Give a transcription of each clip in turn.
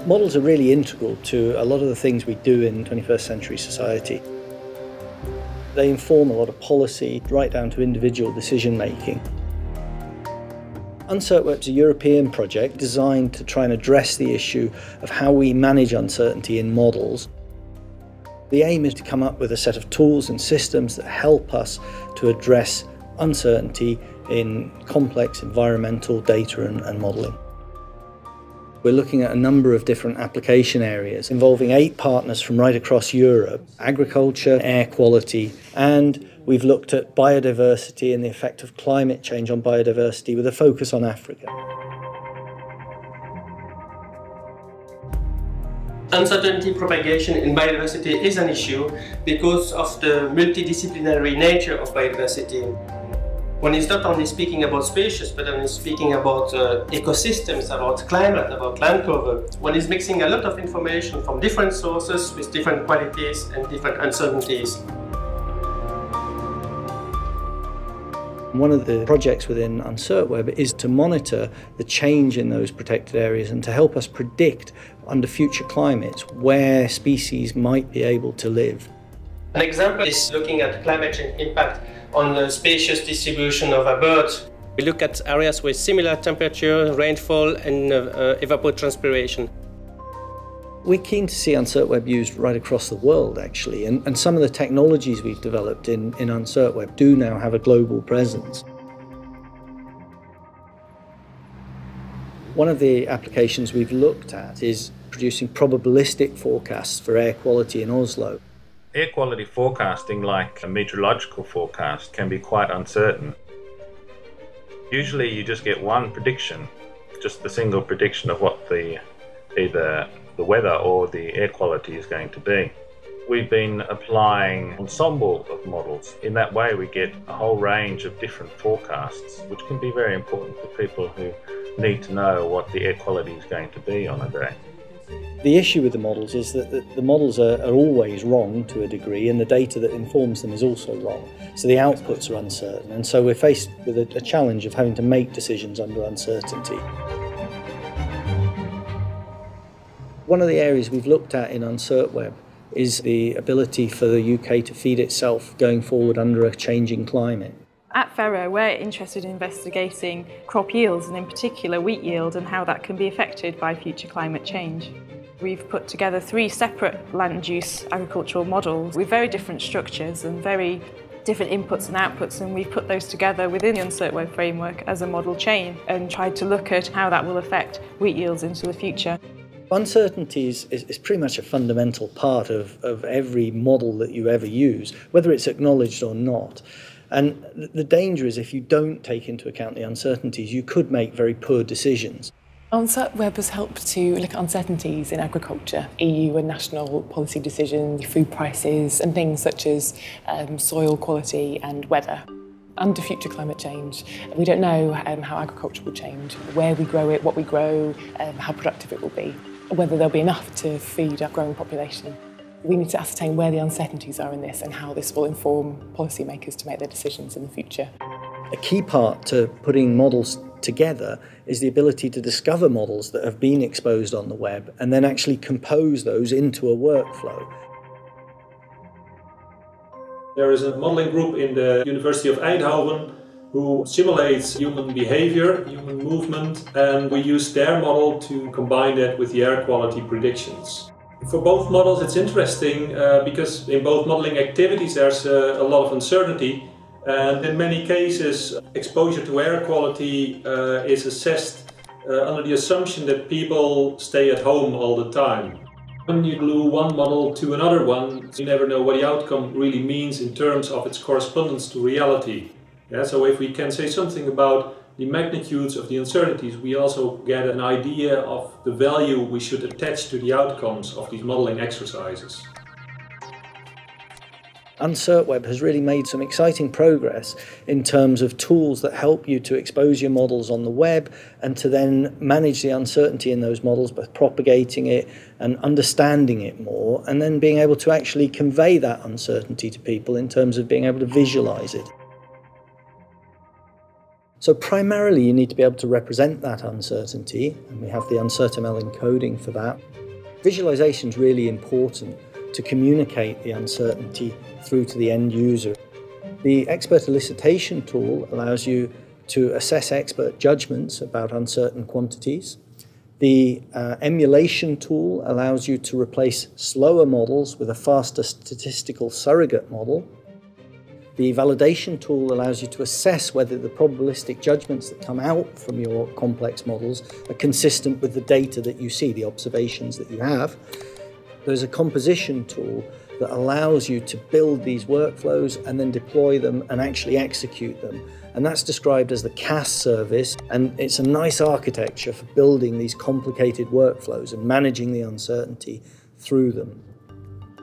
Models are really integral to a lot of the things we do in 21st century society. They inform a lot of policy, right down to individual decision making. UncertWeb is a European project designed to try and address the issue of how we manage uncertainty in models. The aim is to come up with a set of tools and systems that help us to address uncertainty in complex environmental data and modelling. We're looking at a number of different application areas involving 8 partners from right across Europe: agriculture, air quality, and we've looked at biodiversity and the effect of climate change on biodiversity with a focus on Africa. Uncertainty propagation in biodiversity is an issue because of the multidisciplinary nature of biodiversity. When it's not only speaking about species, but when it's speaking about ecosystems, about climate, about land cover, when it's mixing a lot of information from different sources with different qualities and different uncertainties. One of the projects within UncertWeb is to monitor the change in those protected areas and to help us predict under future climates where species might be able to live. An example is looking at climate change impact on the species distribution of a bird. We look at areas with similar temperature, rainfall and evapotranspiration. We're keen to see UncertWeb used right across the world, actually, and some of the technologies we've developed in UncertWeb do now have a global presence. One of the applications we've looked at is producing probabilistic forecasts for air quality in Oslo. Air quality forecasting, like a meteorological forecast, can be quite uncertain. Usually you just get one prediction, just the single prediction of what either the weather or the air quality is going to be. We've been applying ensemble of models. In that way we get a whole range of different forecasts, which can be very important for people who need to know what the air quality is going to be on a day. The issue with the models is that the models are always wrong to a degree, and the data that informs them is also wrong. So the outputs are uncertain, and so we're faced with a challenge of having to make decisions under uncertainty. One of the areas we've looked at in UncertWeb is the ability for the UK to feed itself going forward under a changing climate. At Ferro, we're interested in investigating crop yields, and in particular wheat yield, and how that can be affected by future climate change. We've put together 3 separate land use agricultural models with very different structures and very different inputs and outputs, and we've put those together within the UncertWeb framework as a model chain and tried to look at how that will affect wheat yields into the future. Uncertainty is pretty much a fundamental part of every model that you ever use, whether it's acknowledged or not. And the danger is if you don't take into account the uncertainties, you could make very poor decisions. UncertWeb has helped to look at uncertainties in agriculture, EU and national policy decisions, food prices and things such as soil quality and weather. Under future climate change, we don't know how agriculture will change, where we grow it, what we grow, how productive it will be, whether there'll be enough to feed our growing population. We need to ascertain where the uncertainties are in this and how this will inform policymakers to make their decisions in the future. A key part to putting models together is the ability to discover models that have been exposed on the web and then actually compose those into a workflow. There is a modeling group in the University of Eindhoven who simulates human behavior, human movement, and we use their model to combine that with the air quality predictions. For both models it's interesting because in both modeling activities there's a lot of uncertainty, and in many cases exposure to air quality is assessed under the assumption that people stay at home all the time. When you glue one model to another one, you never know what the outcome really means in terms of its correspondence to reality. Yeah, so if we can say something about the magnitudes of the uncertainties, we also get an idea of the value we should attach to the outcomes of these modeling exercises. UncertWeb has really made some exciting progress in terms of tools that help you to expose your models on the web and to then manage the uncertainty in those models by propagating it and understanding it more, and then being able to actually convey that uncertainty to people in terms of being able to visualize it. So primarily you need to be able to represent that uncertainty, and we have the UncertML encoding for that. Visualization is really important to communicate the uncertainty through to the end user. The expert elicitation tool allows you to assess expert judgments about uncertain quantities. The emulation tool allows you to replace slower models with a faster statistical surrogate model. The validation tool allows you to assess whether the probabilistic judgments that come out from your complex models are consistent with the data that you see, the observations that you have. There's a composition tool that allows you to build these workflows and then deploy them and actually execute them. And that's described as the CAS service, and it's a nice architecture for building these complicated workflows and managing the uncertainty through them.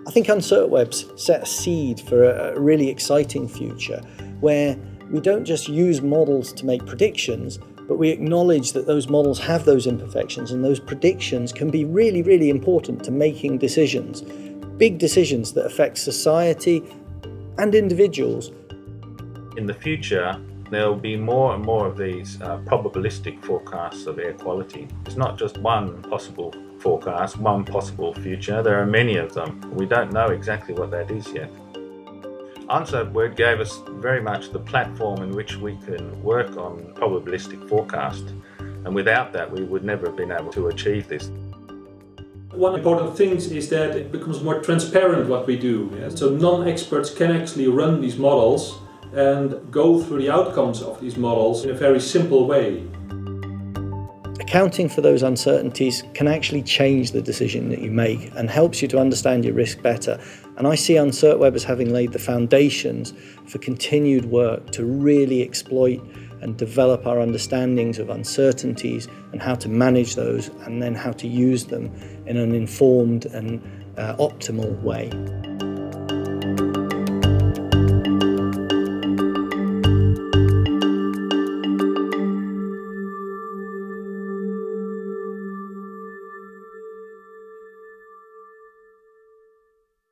I think UncertWeb's set a seed for a really exciting future where we don't just use models to make predictions, but we acknowledge that those models have those imperfections, and those predictions can be really, really important to making decisions, big decisions that affect society and individuals. In the future, there will be more and more of these probabilistic forecasts of air quality. It's not just one possible forecast, one possible future. There are many of them. We don't know exactly what that is yet. UncertWeb gave us very much the platform in which we can work on probabilistic forecast, and without that we would never have been able to achieve this. One important thing is that it becomes more transparent what we do. Yeah? So non-experts can actually run these models and go through the outcomes of these models in a very simple way. Accounting for those uncertainties can actually change the decision that you make and helps you to understand your risk better. And I see UncertWeb as having laid the foundations for continued work to really exploit and develop our understandings of uncertainties and how to manage those, and then how to use them in an informed and optimal way.